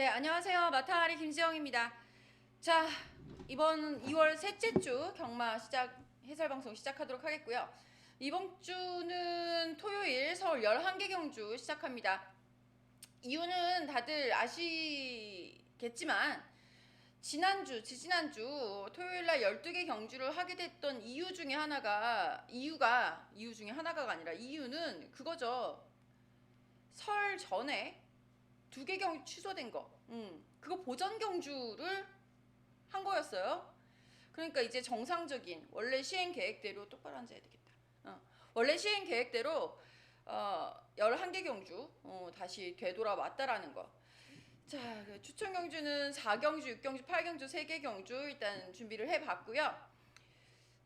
네, 안녕하세요. 마타하리 김지영입니다. 자, 이번 2월 셋째 주 경마 해설 방송 시작하도록 하겠고요. 이번 주는 토요일 서울 11개 경주 시작합니다. 이유는 다들 아시겠지만 지지난주 토요일 날 12개 경주를 하게 됐던 이유는 그거죠. 설 전에 2개 경주 취소된 거. 그거 보전 경주를 한 거였어요. 그러니까 이제 정상적인 원래 시행 계획대로 똑바로 앉아야 되겠다. 원래 시행 계획대로 11개 경주 다시 되돌아왔다라는 거. 자, 추천 경주는 4경주, 6경주, 8경주, 3개 경주 일단 준비를 해봤고요.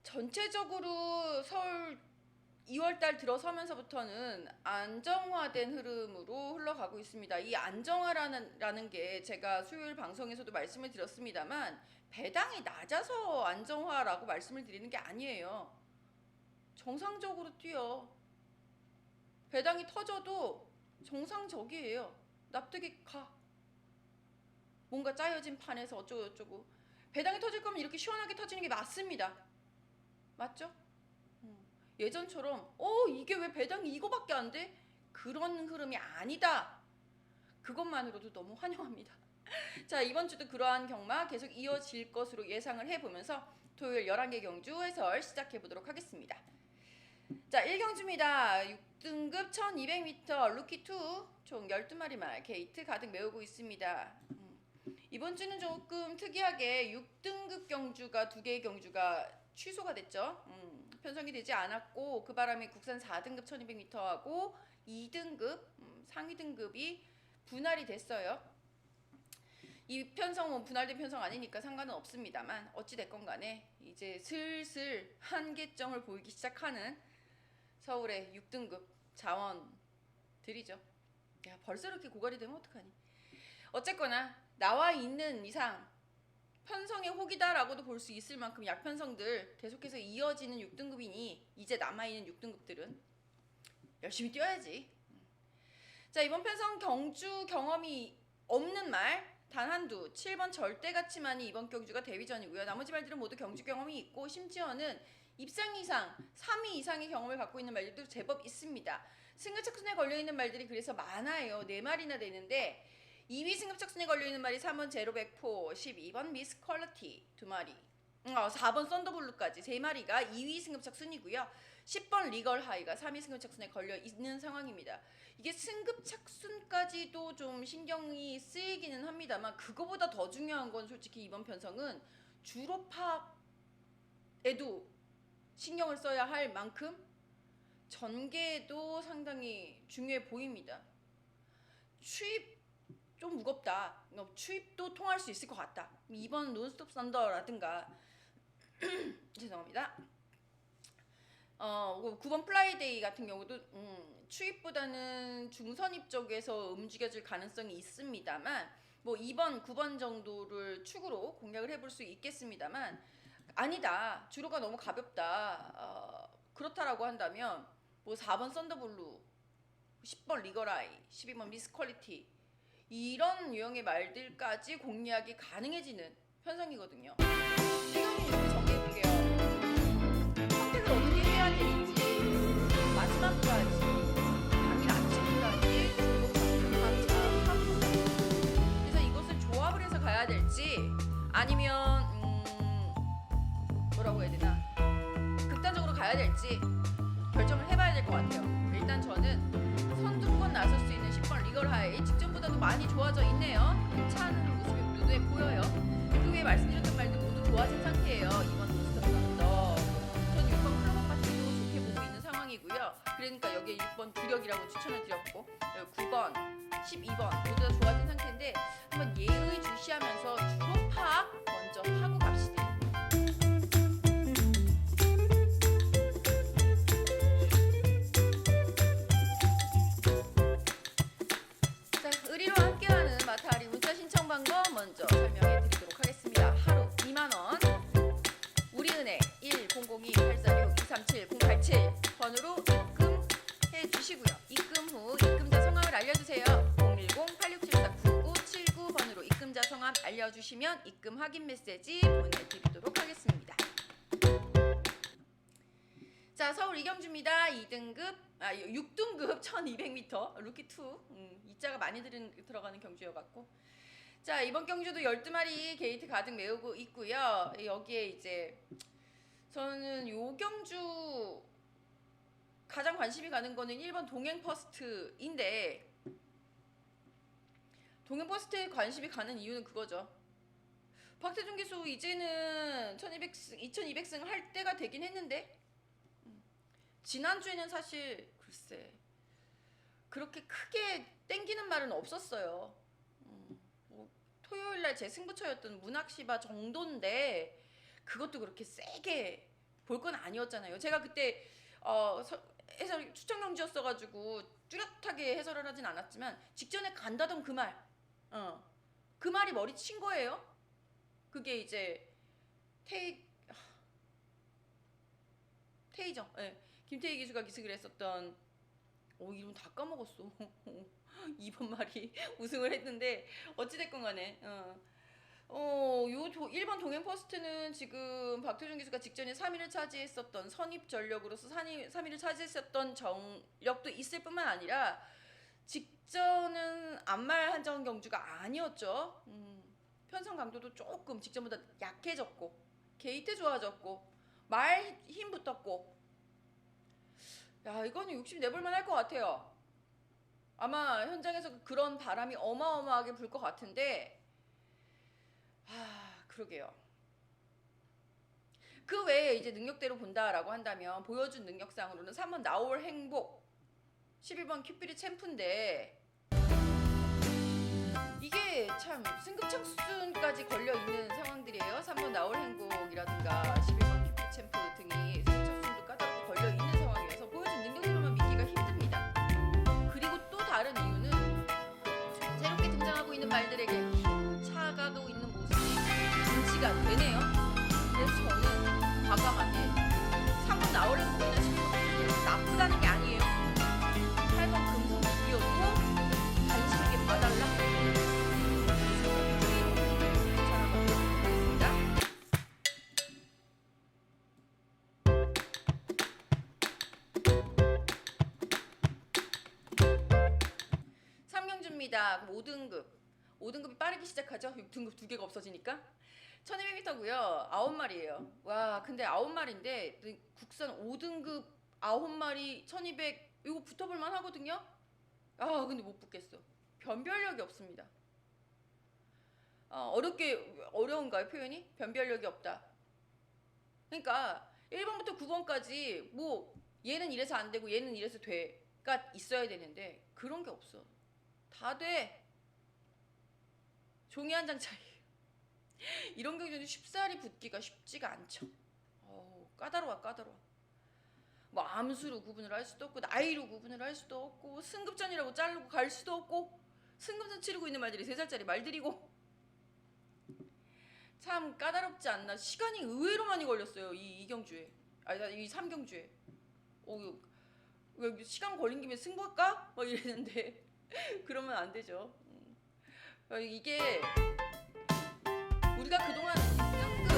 전체적으로 서울 2월달 들어서면서부터는 안정화된 흐름으로 흘러가고 있습니다. 이 안정화라는 게 제가 수요일 방송에서도 말씀을 드렸습니다만 배당이 낮아서 안정화라고 말씀을 드리는 게 아니에요. 정상적으로 뛰어. 배당이 터져도 정상적이에요. 납득이 가. 뭔가 짜여진 판에서 어쩌고 배당이 터질 거면 이렇게 시원하게 터지는 게 맞습니다. 맞죠? 예전처럼 이게 왜 배당이 이거밖에 안 돼? 그런 흐름이 아니다. 그것만으로도 너무 환영합니다. 자, 이번 주도 그러한 경마 계속 이어질 것으로 예상을 해보면서 토요일 11개 경주 해설 시작해보도록 하겠습니다. 자, 1경주입니다. 6등급 1200m 루키2 총 12마리 말 게이트 가득 메우고 있습니다. 이번 주는 조금 특이하게 6등급 경주가 2개의 경주가 취소가 됐죠. 편성이 되지 않았고 그 바람에 국산 4등급 1200m하고 2등급 상위 등급이 분할이 됐어요. 이 편성은 분할된 편성 아니니까 상관은 없습니다만 어찌됐건 간에 이제 슬슬 한계점을 보이기 시작하는 서울의 6등급 자원들이죠. 야, 벌써 이렇게 고갈이 되면 어떡하니. 어쨌거나 나와 있는 이상 편성의 혹이다라고도 볼 수 있을 만큼 약편성들 계속해서 이어지는 6등급이니 이제 남아있는 6등급들은 열심히 뛰어야지. 자, 이번 편성 경주 경험이 없는 말 단 한두 7번 절대가치만이 이번 경주가 데뷔전이고요. 나머지 말들은 모두 경주 경험이 있고 심지어는 입상 이상 3위 이상의 경험을 갖고 있는 말들도 제법 있습니다. 승급착순에 걸려있는 말들이 그래서 많아요. 4마리나 되는데 2위 승급착순에 걸려있는 말이 3번 제로백포, 12번 미스 퀄리티 2마리, 4번 썬더블루까지 3마리가 2위 승급착순이고요. 10번 리걸 하이가 3위 승급착순에 걸려있는 상황입니다. 이게 승급착순까지도 좀 신경이 쓰이기는 합니다만 그거보다 더 중요한 건 솔직히 이번 편성은 주로팝에도 신경을 써야 할 만큼 전개도 상당히 중요해 보입니다. 추입 좀 무겁다. 추입도 통할 수 있을 것 같다. 2번 논스톱 썬더라든가 죄송합니다. 9번 플라이데이 같은 경우도 추입보다는 중선입 쪽에서 움직여질 가능성이 있습니다만 뭐 2번, 9번 정도를 축으로 공략을 해볼 수 있겠습니다만 아니다. 주로가 너무 가볍다. 그렇다라고 한다면 뭐 4번 썬더블루, 10번 리거라이, 12번 미스 퀄리티 이런 유형의 말들까지 공략이 가능해지는 편성이거든요. 시간이 이렇게 정리해볼게요. 선택을 어떻게 해야 되는지 마지막까지 당일 아침까지 조합하고 그래서 이것을 조합을 해서 가야 될지 아니면 뭐라고 해야 되나 극단적으로 가야 될지 결정을 해봐야 될 것 같아요. 일단 저는 선두권 나설 수 있는 10번 리걸 하이 직전보다도 많이 좋아져 있네요. 괜찮은 모습이 눈에 보여요. 그 외에 말씀드렸던 말들 모두 좋아진 상태예요. 2번 노스톱 썬더, 전 6번 클로버 파티도 좋게 보고 있는 상황이고요. 그러니까 여기에 6번 주력이라고 추천을 드렸고 9번, 12번 모두 다 좋아진 상태인데 한번 예의주시하면서 주로 파 먼저 하고 갑시다. 마타하리 문자 신청 방법 먼저 설명해 드리도록 하겠습니다. 하루 2만원 우리은행 1-002-846-237-087 번호로 입금해 주시고요. 입금 후 입금자 성함을 알려주세요. 010-8674-9979번으로 되시면 입금 확인 메시지 보내드리도록 하겠습니다. 자, 서울 이경주입니다. 6등급 1200m 루키2. 이자가 많이 들어가는 경주여갖고. 자, 이번 경주도 12마리 게이트 가득 메우고 있고요. 여기에 이제 저는 요 경주 가장 관심이 가는 거는 1번 동행 퍼스트인데, 동행 퍼스트에 관심이 가는 이유는 그거죠. 박태준 기수 이제는 2200승 할 때가 되긴 했는데, 지난주에는 사실 글쎄 그렇게 크게 땡기는 말은 없었어요. 뭐 토요일날 제 승부처였던 문학시바 정도인데 그것도 그렇게 세게 볼 건 아니었잖아요. 제가 그때 해설 추천 경주였어가지고 뚜렷하게 해설을 하진 않았지만 직전에 간다던 그 말, 그 말이 머리 친 거예요. 그게 이제 테이정, 네. 김태희 기수가 기승을 했었던, 이름 다 까먹었어. 2번 말이 우승을 했는데 어찌됐건 간에 요 1번 동행 퍼스트는 지금 박태준 기수가 직전에 3위를 차지했었던 선입 전력으로서 3위를 차지했었던 전력도 있을 뿐만 아니라 직전은 안말 한정 경주가 아니었죠. 편성 강도도 조금 직전보다 약해졌고 게이트 좋아졌고 말 힘 붙었고, 야, 이거는 64볼만 할 것 같아요. 아마 현장에서 그런 바람이 어마어마하게 불 것 같은데, 그러게요. 그 외에 이제 능력대로 본다라고 한다면 보여준 능력상으로는 3번 나올 행복, 11번 큐피리 챔프인데 이게 참 승급 청순까지 걸려 있는 상황들이에요. 3번 나올 행복이라든가 11번 큐피리 챔프 등이 승급 청순도 까다롭게 걸려 있는 상황이어서 보여준 능력으로만 믿기가 힘듭니다. 그리고 또 다른 이유는 새롭게 등장하고 있는 말들에게 차가고 있는 모습이 인지가 되네요. 그래서 저는 과감하게 3번 나올 행복이나 11번 큐피리 챔프 나쁘다는 게 아니에요. 8번 금속 이어도 관심 있게 봐달라. 삼경주입니다. 5등급이 빠르게 시작하죠. 6등급 2개가 없어지니까 1200m고요. 9마리예요. 와, 근데 9마리인데 국산 5등급 9마리 1200 이거 붙어볼만 하거든요. 근데 못 붙겠어. 변별력이 없습니다. 어려운가요 표현이? 변별력이 없다. 그러니까 1번부터 9번까지 뭐 얘는 이래서 안 되고 얘는 이래서 돼가 있어야 되는데 그런 게 없어. 다 돼. 종이 한 장 차이. 이런 경우는 쉽사리 붙기가 쉽지가 않죠. 까다로워. 뭐 암수로 구분을 할 수도 없고 나이로 구분을 할 수도 없고 승급전이라고 자르고 갈 수도 없고 승급전 치르고 있는 말들이 3살짜리 말들이고 참 까다롭지 않나. 시간이 의외로 많이 걸렸어요. 이 경주에. 이 3경주에. 왜 시간 걸린 김에 승부할까? 막 이랬는데 그러면 안 되죠. 이게 우리가 그동안 1등급,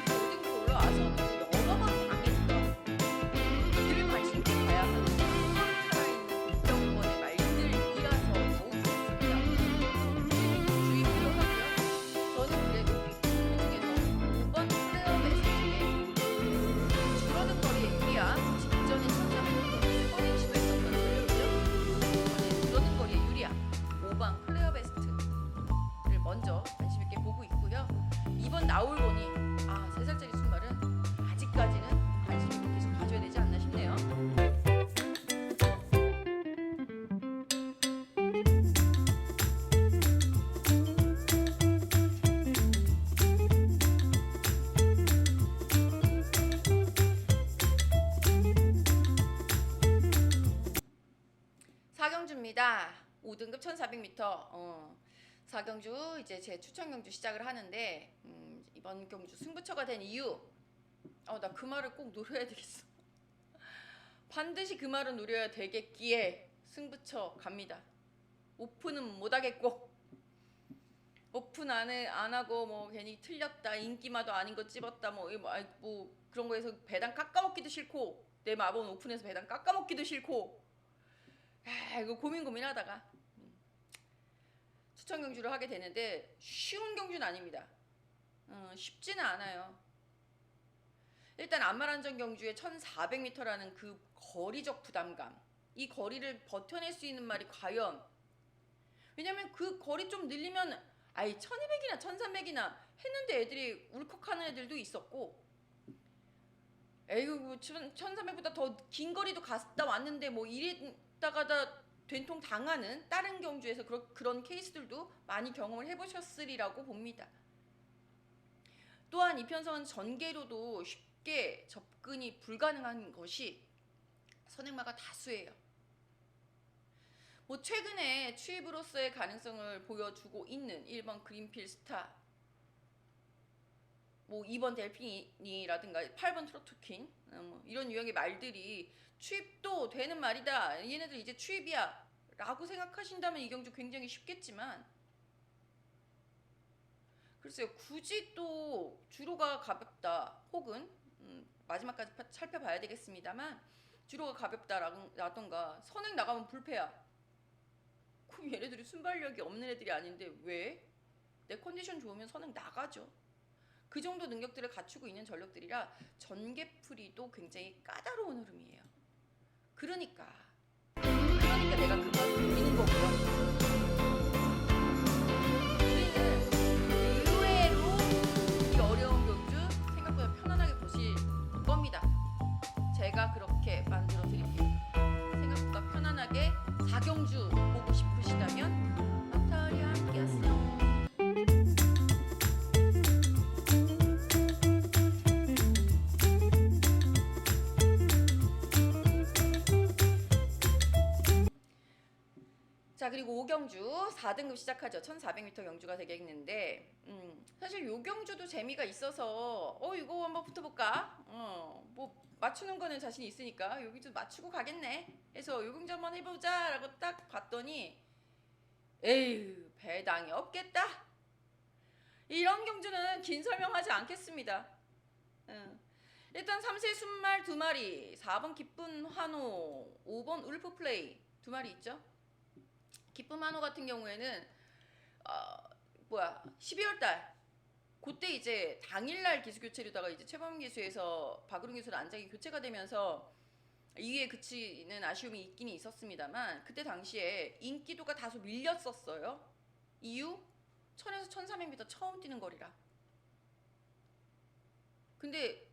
5등급 올라와서도 여러 번 당했던 늘 관심 있게 봐야 하는 살아있는 국정원의 말들이라서 더욱 좋습니다. 주의 필요하고요. 저는 그래도 그중에서 5번 플레어 베스트에 줄어든 거리에 유리한 직전에 찾아보는 수번에 시도했었던 전력이죠. 줄어든 거리에 유리한 5번 플레어 베스트를 먼저 관심 있게 보고 있고요. 2번 나올 보니 3살짜리 순말은 아직까지는 관심 있게 계속 봐줘야 되지 않나 싶네요. 사경주입니다. 5등급 1400m. 4경주 이제 제 추천 경주 시작을 하는데 이번 경주 승부처가 된 이유, 나 그 말을 꼭 노려야 되겠어. 반드시 그 말은 노려야 되겠기에 승부처 갑니다. 오픈은 못하겠고 오픈 안 하고 뭐 괜히 틀렸다, 인기마도 아닌 거 찝었다, 뭐 그런 거에서 배당 깎아먹기도 싫고, 내 마법은 오픈해서 배당 깎아먹기도 싫고, 이거 고민하다가 추천 경주를 하게 되는데 쉬운 경주는 아닙니다. 쉽지는 않아요. 일단 안마란정 경주의 1400m라는 그 거리적 부담감, 이 거리를 버텨낼 수 있는 말이 과연, 왜냐면 그 거리 좀 늘리면 1200이나 1300이나 했는데 애들이 울컥하는 애들도 있었고, 에이구 1300보다 더 긴 거리도 갔다 왔는데 뭐 이랬다가다 된통 당하는 다른 경주에서 그런 케이스들도 많이 경험을 해보셨으리라고 봅니다. 또한 이 편성은 전개로도 쉽게 접근이 불가능한 것이 선행마가 다수예요. 뭐 최근에 추입으로서의 가능성을 보여주고 있는 1번 그린필 스타, 뭐 2번 델핀이라든가 8번 트로트퀸, 뭐 이런 유형의 말들이 추입도 되는 말이다, 얘네들 이제 추입이야 라고 생각하신다면 이 경주 굉장히 쉽겠지만, 글쎄요, 굳이 또 주로가 가볍다 혹은 마지막까지 살펴봐야 되겠습니다만, 주로가 가볍다라던가 선행 나가면 불패야, 그럼 얘네들이 순발력이 없는 애들이 아닌데 왜? 내 컨디션 좋으면 선행 나가죠. 그 정도 능력들을 갖추고 있는 전력들이라 전개풀이도 굉장히 까다로운 흐름이에요. 그러니까 내가 그걸 노리는 거고요. 우리는 의외로 이 어려운 경주 생각보다 편안하게 보실 겁니다. 제가 그렇게 만들어 드릴게요. 생각보다 편안하게 4경주 보고 싶으시다면 나탈리아 함께하세요. 자, 그리고 5경주 4등급 시작하죠. 1400m 경주가 되겠는데, 사실 요 경주도 재미가 있어서 이거 한번 붙어볼까? 뭐 맞추는 거는 자신 있으니까 여기도 맞추고 가겠네 해서 요 경주 한번 해보자 라고 딱 봤더니 에휴, 배당이 없겠다. 이런 경주는 긴 설명하지 않겠습니다. 일단 3세 순말 2마리, 4번 기쁜 환호, 5번 울프 플레이 2마리 있죠. 기쁨 한호 같은 경우에는 12월달 그때 이제 당일날 기수 교체로다가 이제 최범 기수에서 박으름 기수로 안장이 교체가 되면서 2위에 그치는 아쉬움이 있긴 있었습니다만, 그때 당시에 인기도가 다소 밀렸었어요. 이유? 1000에서 1300m 처음 뛰는 거리라. 근데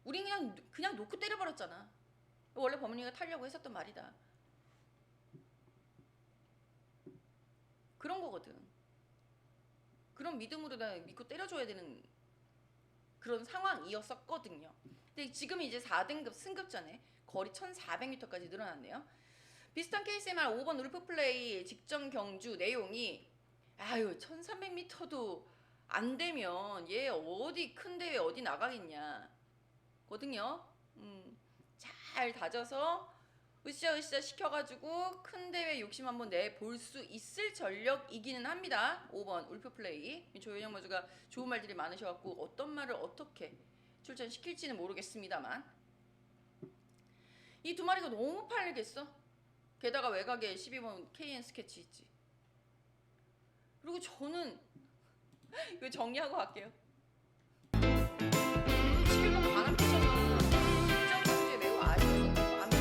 우린 그냥 놓고 때려버렸잖아. 원래 범리가 타려고 했었던 말이다. 그런 거거든. 그런 믿음으로 다 믿고 때려줘야 되는 그런 상황이었었거든요. 근데 지금 이제 4등급 승급전에 거리 1400m까지 늘어났네요. 비슷한 KSMR 5번 울프 플레이 직전 경주 내용이 1300m도 안 되면 얘 어디 큰 대회 어디 나가겠냐 거든요. 잘 다져서 으쌰으쌰 시켜가지고 큰 대회 욕심 한번 내볼 수 있을 전력이기는 합니다. 5번 울프 플레이. 조현영 마주가 좋은 말들이 많으셔갖고 어떤 말을 어떻게 출전시킬지는 모르겠습니다만, 이 2마리가 너무 팔리겠어. 게다가 외곽에 12번 KN 스케치 있지. 그리고 저는 이거 정리하고 갈게요. 11번 강한피션은 직전 경주에 매우 아쉬웠던 거 압니다.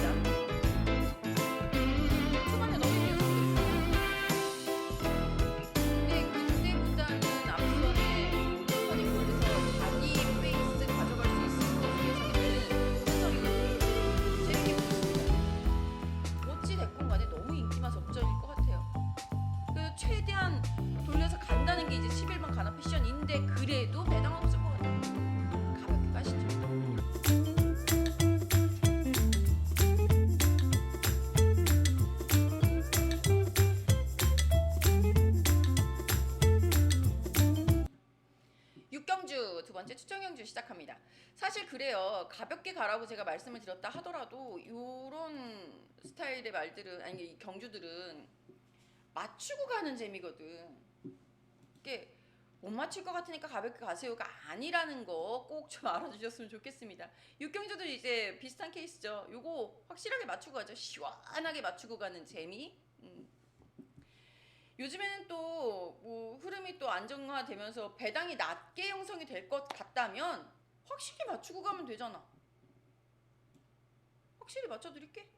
초반에 너무 근데 그때보다는 앞선에 선이 걸려서 자기 페이스 가져갈 수 있을 것으로 예상되는 편성이거든요. 재밌게 보겠습니다. 어찌됐건 간에 너무 인기만 접전일 것 같아요. 그래서 최대한 돌려서 간다는 게 이제 11번 가나 패션인데, 그래도 배당 없을 것 같아요. 가볍게 가시죠. 6경주 두 번째 추천 경주 시작합니다. 사실 그래요. 가볍게 가라고 제가 말씀을 드렸다 하더라도 요런 스타일의 말들은, 아니 경주들은 맞추고 가는 재미거든. 쉽게 못 맞출 것 같으니까 가볍게 가세요가 아니라는 거 꼭 좀 알아주셨으면 좋겠습니다. 육경주도 이제 비슷한 케이스죠. 요거 확실하게 맞추고 가죠. 시원하게 맞추고 가는 재미. 요즘에는 또 뭐 흐름이 또 안정화되면서 배당이 낮게 형성이 될 것 같다면 확실히 맞추고 가면 되잖아. 확실히 맞춰드릴게.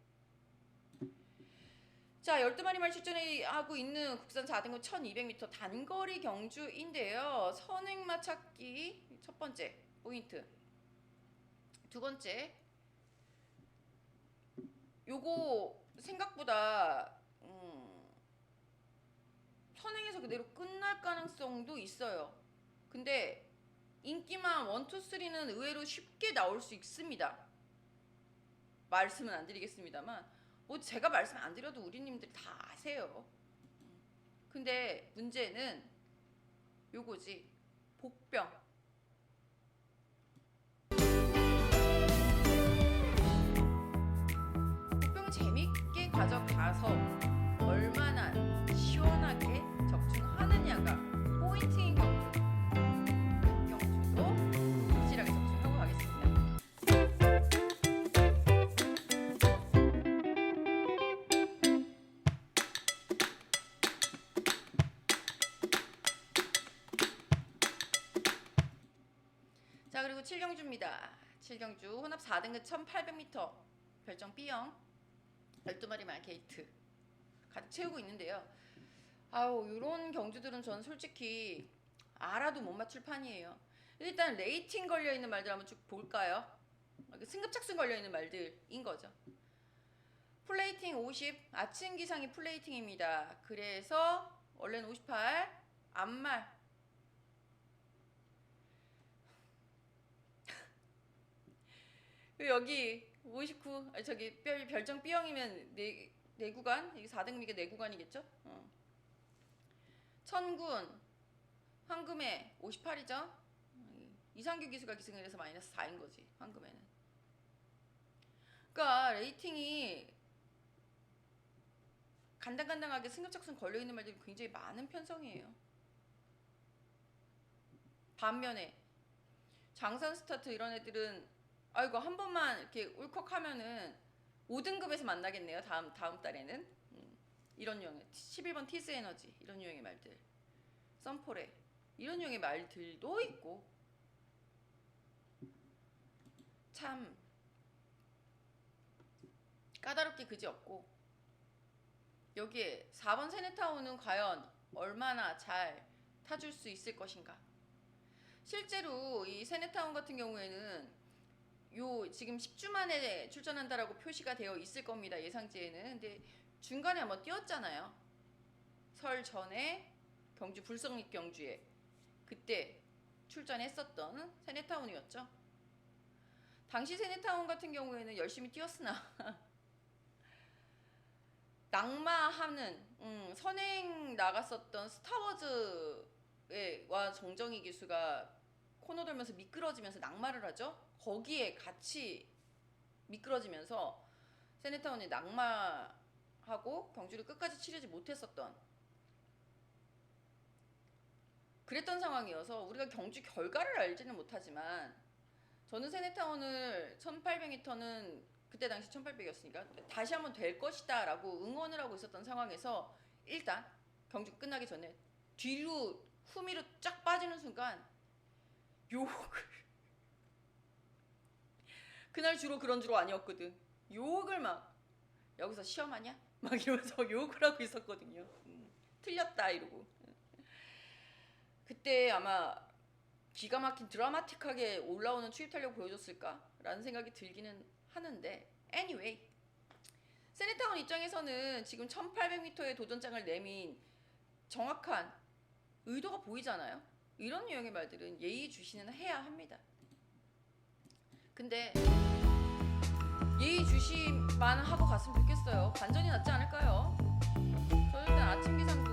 자, 12마리만 출전하고 있는 국산 4등급 1200m 단거리 경주인데요. 선행마 찾기 첫 번째 포인트. 두 번째, 요거 생각보다 선행에서 그대로 끝날 가능성도 있어요. 근데 인기만 1, 2, 3는 의외로 쉽게 나올 수 있습니다. 말씀은 안 드리겠습니다만 뭐 제가 말씀 안 드려도 우리님들 다 아세요. 근데 문제는 요거지. 복병. 복병을 재밌게 가져가서 얼마나 시원하게 적중하느냐가 포인트인 경주. 경주도 확실하게 적중하고 가겠습니다. 자, 그리고 7경주입니다. 7경주 혼합 4등급 1800m 별정 B형 12마리만 게이트 가득 채우고 있는데요. 아우, 요런 경주들은 전 솔직히 알아도 못 맞출 판이에요. 일단 레이팅 걸려있는 말들 한번 쭉 볼까요? 승급착순 걸려있는 말들인 거죠. 플레이팅 50, 아침 기상이 플레이팅입니다. 그래서 원래는 58, 앞말 여기 59, 저기 별정 B형이면 네 구간, 이게 4등급이게 4구간이겠죠? 천군, 황금에 58이죠? 이상규 기수가 기승을 해서 마이너스 4인 거지, 황금에는. 그러니까 레이팅이 간당간당하게 승급착순 걸려있는 말들이 굉장히 많은 편성이에요. 반면에 장산 스타트 이런 애들은 아이고 한 번만 이렇게 울컥하면은 5등급에서 만나겠네요. 다음 달에는 이런 유형의 11번 티스 에너지 이런 유형의 말들, 썬포레 이런 유형의 말들도 있고 참 까다롭게 그지없고 여기에 4번 세네타운은 과연 얼마나 잘 타줄 수 있을 것인가. 실제로 이 세네타운 같은 경우에는 요 지금 10주 만에 출전한다라고 표시가 되어 있을 겁니다. 예상지에는. 근데 중간에 한번 뛰었잖아요. 설 전에 경주 불성립 경주에 그때 출전했었던 세네타운이었죠. 당시 세네타운 같은 경우에는 열심히 뛰었으나 낙마하는 선행 나갔었던 스타워즈와 정정희 기수가 코너 돌면서 미끄러지면서 낙마를 하죠. 거기에 같이 미끄러지면서 세네타운이 낙마하고 경주를 끝까지 치르지 못했었던 그랬던 상황이어서 우리가 경주 결과를 알지는 못하지만 저는 세네타운을 1800m는 그때 당시 1800이었으니까 다시 한번 될 것이다 라고 응원을 하고 있었던 상황에서 일단 경주 끝나기 전에 뒤로 후미로 쫙 빠지는 순간 욕을 그날 주로 그런 주로 아니었거든. 욕을 막 여기서 시험하냐? 막 이러면서 욕을 하고 있었거든요. 틀렸다 이러고. 그때 아마 기가 막힌 드라마틱하게 올라오는 추입 탄력 보여줬을까라는 생각이 들기는 하는데 anyway 세네타운 입장에서는 지금 1800m의 도전장을 내민 정확한 의도가 보이잖아요. 이런 유형의 말들은 예의주시는 해야 합니다. 근데 예의주시만 하고 갔으면 좋겠어요. 반전이 낫지 않을까요? 저는 일단 아침 기상도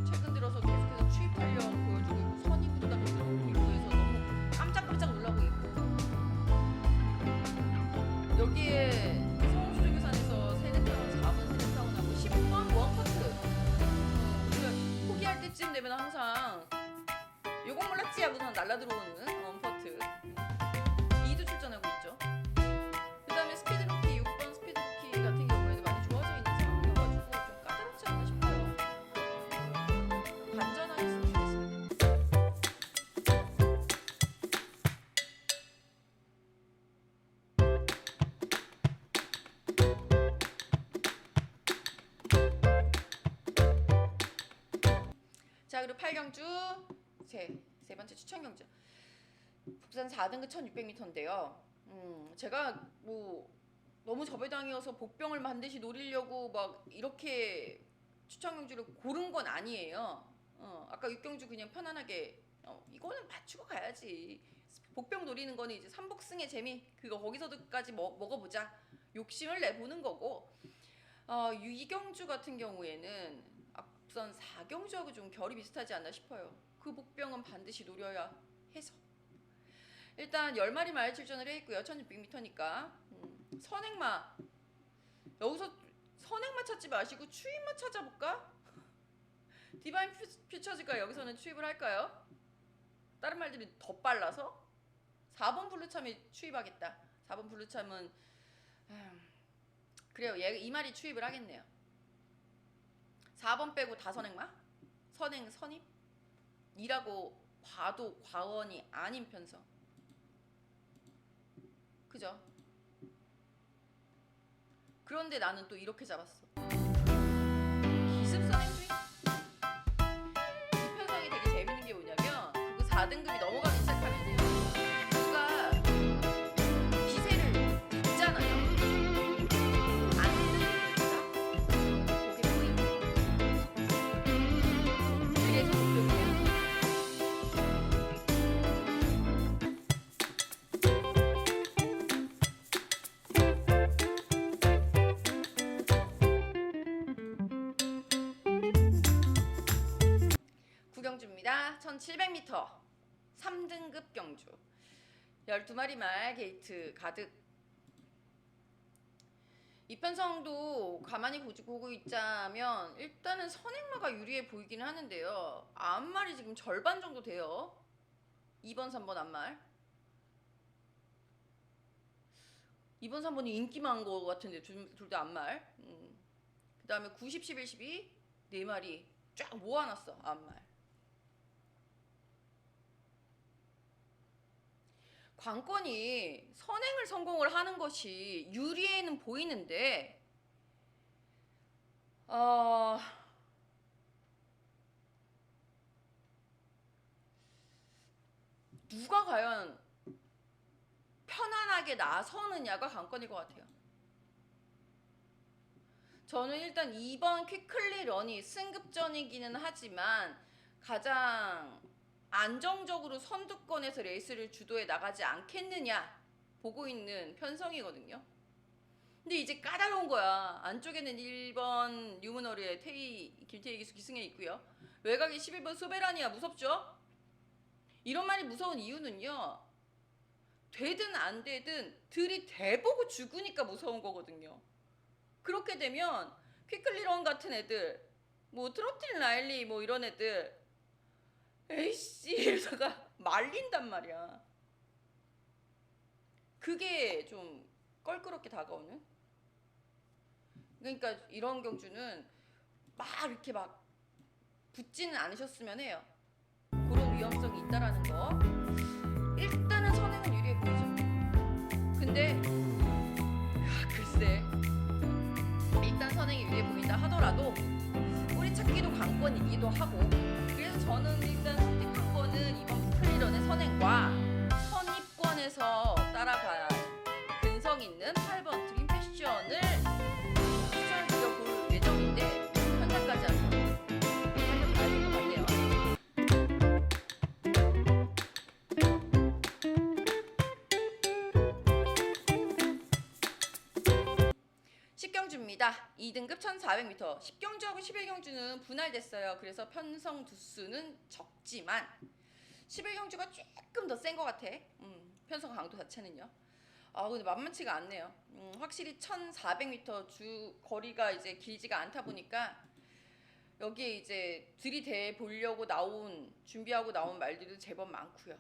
최근 들어서 계속해서 추입 탄력 보여주고 있고 선이 부담이 들어오고 있고 해서 너무 깜짝깜짝 놀라고 있고 여기에 서울수중교산에서 세네타운 4번 세네타운하고 10번 원커트 우리가 포기할 때쯤 되면 항상 날라들어오는 언퍼트 2도 출전하고 있죠. 그 다음에 스피드루키 6번 스피드루키 같은 경우에는 많이 좋아져 있는 상황이어가지고 좀 까다롭지 않나 싶어요. 반전하게 했으면 좋겠습니다. 자, 그리고 8경주 세 번째 추천 경주 국산 4등급 1600m인데요. 제가 뭐 너무 저배당이어서 복병을 반드시 노리려고 막 이렇게 추천 경주를 고른 건 아니에요. 아까 6경주 그냥 편안하게 이거는 맞추고 가야지. 복병 노리는 거는 이제 삼복승의 재미 그거 거기서도까지 먹어보자 욕심을 내보는 거고 2경주 같은 경우에는 앞선 4경주하고 좀 결이 비슷하지 않나 싶어요. 그 복병은 반드시 노려야 해서 일단 10마리 말 출전을 해있고요. 1600m니까 선행마 여기서 선행마 찾지 마시고 추입마 찾아볼까? 디바인 퓨처즈가 여기서는 추입을 할까요? 다른 말들이 더 빨라서 4번 블루참에 추입하겠다. 4번 블루참은 그래요. 얘 이 마리 추입을 하겠네요. 4번 빼고 다 선행마? 선입? 이라고 봐도 과언이 아닌 편성. 그죠? 그런데 나는 또 이렇게 잡았어. 기습 선행 주의? 이 편성이 되게 재밌는 게 뭐냐면 그거 4등급이 넘어가기 시작하면 누가 기세를 잡잖아요. 안 들립니다. 그게 포인트. 그래서 목표는 구경주입니다. 1700m 3등급 경주 12마리 말 게이트 가득. 이 편성도 가만히 보고 있자면 일단은 선행마가 유리해 보이기는 하는데요. 앞말이 지금 절반 정도 돼요. 2번 3번 앞말 2번 3번이 인기 많은 것 같은데 둘 다 앞말. 그 다음에 90 11 12 4마리 쫙 모아놨어 앞말. 관건이 선행을 성공을 하는 것이 유리에는 보이는데 누가 과연 편안하게 나서느냐가 관건일 것 같아요. 저는 일단 2번 퀵클리 런이 승급전이기는 하지만 가장 안정적으로 선두권에서 레이스를 주도해 나가지 않겠느냐 보고 있는 편성이거든요. 근데 이제 까다로운 거야. 안쪽에는 1번 뉴문어리의 김태희 기수 기승에 있고요. 외곽에 11번 소베라니아 무섭죠? 이런 말이 무서운 이유는요. 되든 안 되든 들이대보고 죽으니까 무서운 거거든요. 그렇게 되면 퀵클리런 같은 애들 뭐 트로틀 라일리 뭐 이런 애들 에이씨 이러다가 말린단 말이야. 그게 좀 껄끄럽게 다가오는. 그러니까 이런 경주는 막 이렇게 막 붙지는 않으셨으면 해요. 그런 위험성이 있다라는 거. 일단은 선행은 유리해 보이죠. 근데 글쎄 일단 선행이 유리해 보인다 하더라도 꼬리 찾기도 관건이기도 하고 그래서 저는 일단 선택한 거는 이번 퀵클리런의 선행과 선입권에서 따라갈 근성 있는 8번 드림 패션을 추천을 드려볼 예정인데 현장까지 한번 살펴봐야 될 것 같네요. 10경주입니다. 2등급 1400m 10경주하고 11경주는 분할됐어요. 그래서 편성 두수는 적지만 11경주가 조금 더 센 것 같아. 편성 강도 자체는요. 근데 만만치가 않네요. 확실히 1400m 주 거리가 이제 길지가 않다 보니까 여기에 이제 들이대 보려고 준비하고 나온 말들도 제법 많고요.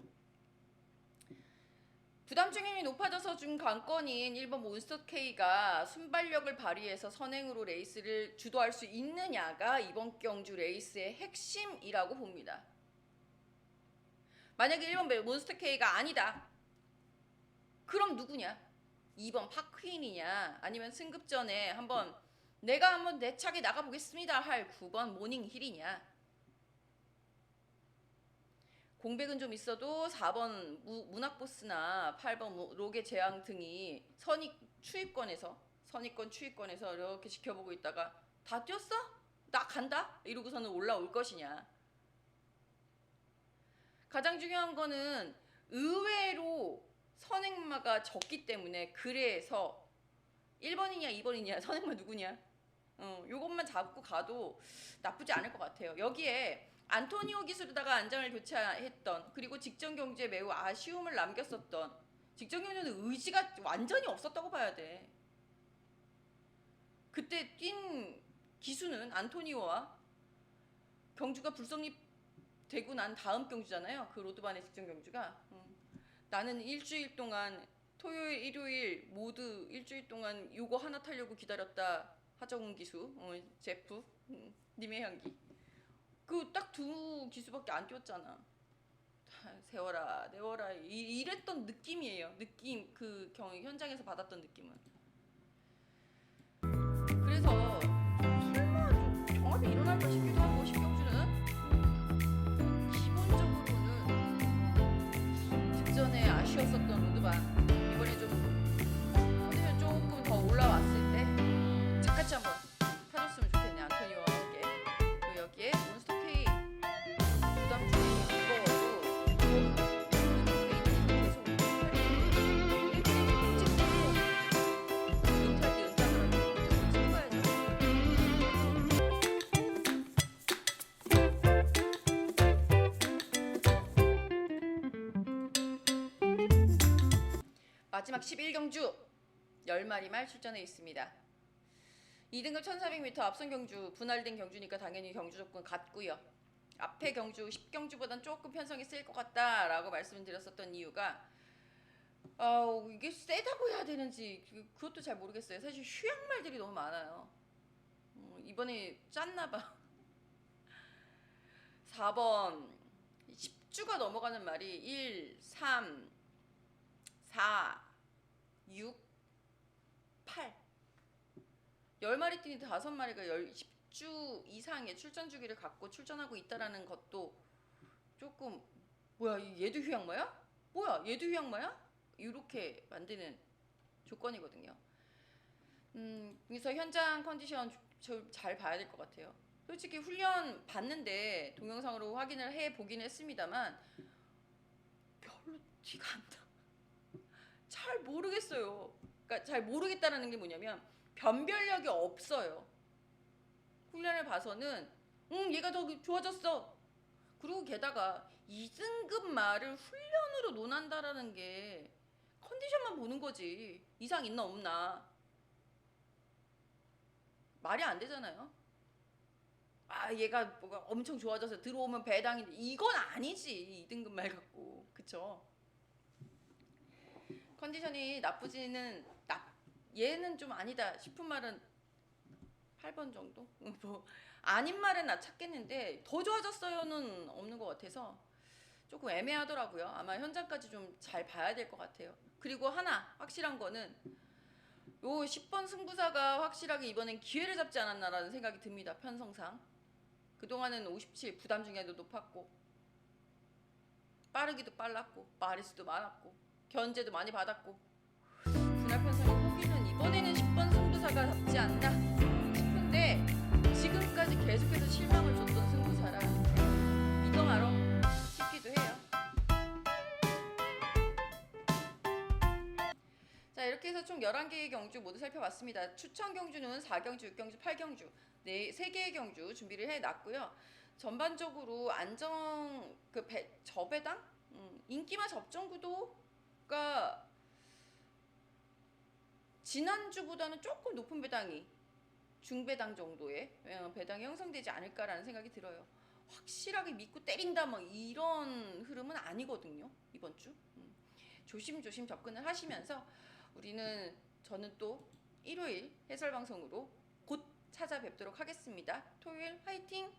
부담 중임이 높아져서 준 관건인 1번 몬스터K가 순발력을 발휘해서 선행으로 레이스를 주도할 수 있느냐가 이번 경주 레이스의 핵심이라고 봅니다. 만약에 1번 몬스터K가 아니다. 그럼 누구냐? 2번 파크인이냐? 아니면 승급 전에 내가 한번 내 차게 나가보겠습니다 할 9번 모닝힐이냐? 공백은 좀 있어도 4번 문학보스나 8번 로게 재앙 등이 선입권 추위권에서 이렇게 지켜보고 있다가 다 뛰었어? 나 간다? 이러고서는 올라올 것이냐. 가장 중요한 거는 의외로 선행마가 적기 때문에 그래서 1번이냐 2번이냐 선행마 누구냐 요것만 잡고 가도 나쁘지 않을 것 같아요. 여기에 안토니오 기수로다가 안장을 교체했던 그리고 직전 경주에 매우 아쉬움을 남겼었던 직전 경주는 의지가 완전히 없었다고 봐야 돼. 그때 뛴 기수는 안토니오와 경주가 불성립되고 난 다음 경주잖아요. 그 로드반의 직전 경주가 나는 일주일 동안 토요일 일요일 모두 일주일 동안 요거 하나 타려고 기다렸다. 하정훈 기수 제프 님의 향기 그 딱 두 기수밖에 안 뛰었잖아. 세워라 내워라 이랬던 느낌이에요. 느낌 그 현장에서 받았던 느낌은. 그래서 설마 좀 경합이 일어날까 싶기도 하고 신경주는 기본적으로는 직전에 아쉬웠었던 로드반 이번에 좀 컨디션 조금 더 올라왔을 때 착같이 한번 타줬으면 좋겠네. 안토니오와 함께. 그리고 여기에 몬스터K 부담 중이 무거워도 계속 은퇴할 때 은퇴하더라도 찍어야죠. 마지막 11경주 10마리 말 출전해 있습니다. 2등급 1400m 앞선 경주 분할된 경주니까 당연히 경주 조건 같고요. 앞에 경주 10경주보단 조금 편성이 셀 것 같다라고 말씀을 드렸었던 이유가 이게 세다고 해야 되는지 그것도 잘 모르겠어요. 사실 휴양말들이 너무 많아요. 이번에 짰나봐. 4번 10주가 넘어가는 말이 1, 3, 4, 6, 8 10마리 뛰니 5마리가 10주 이상의 출전 주기를 갖고 출전하고 있다라는 것도 조금 뭐야 얘도 휴양마야? 뭐야 얘도 휴양마야? 이렇게 만드는 조건이거든요. 그래서 현장 컨디션 잘 봐야 될 것 같아요. 솔직히 훈련 봤는데 동영상으로 확인을 해보긴 했습니다만 별로 티가 안 나. 잘 모르겠어요. 그러니까 잘 모르겠다라는 게 뭐냐면 변별력이 없어요. 훈련을 봐서는 얘가 더 좋아졌어. 그리고 게다가 2등급 말을 훈련으로 논한다라는 게 컨디션만 보는 거지. 이상 있나 없나. 말이 안 되잖아요. 얘가 뭐가 엄청 좋아져서 들어오면 배당인데 이건 아니지. 2등급 말 갖고. 그쵸? 컨디션이 나쁘지는 얘는 좀 아니다 싶은 말은 8번 정도? 뭐 아닌 말은 나 찾겠는데 더 좋아졌어요는 없는 것 같아서 조금 애매하더라고요. 아마 현장까지 좀 잘 봐야 될 것 같아요. 그리고 하나 확실한 거는 요 10번 승부사가 확실하게 이번엔 기회를 잡지 않았나라는 생각이 듭니다. 편성상 그동안은 57 부담 중에도 높았고 빠르기도 빨랐고 마리수도 많았고 견제도 많이 받았고 분할 편성의 호기는 이번에는 10번 승부사가 잡지 않나 싶은데 지금까지 계속해서 실망을 줬던 승부사라 믿어마러 싶기도 해요. 자 이렇게 해서 총 11개의 경주 모두 살펴봤습니다. 추천 경주는 4경주, 6경주, 8경주 3개의 경주 준비를 해놨고요. 전반적으로 저배당? 인기마 접전 구도가 지난주보다는 조금 높은 배당이 중배당 정도의 배당이 형성되지 않을까라는 생각이 들어요. 확실하게 믿고 때린다 뭐 이런 흐름은 아니거든요. 이번 주. 조심조심 접근을 하시면서 저는 또 일요일 해설 방송으로 곧 찾아뵙도록 하겠습니다. 토요일 화이팅!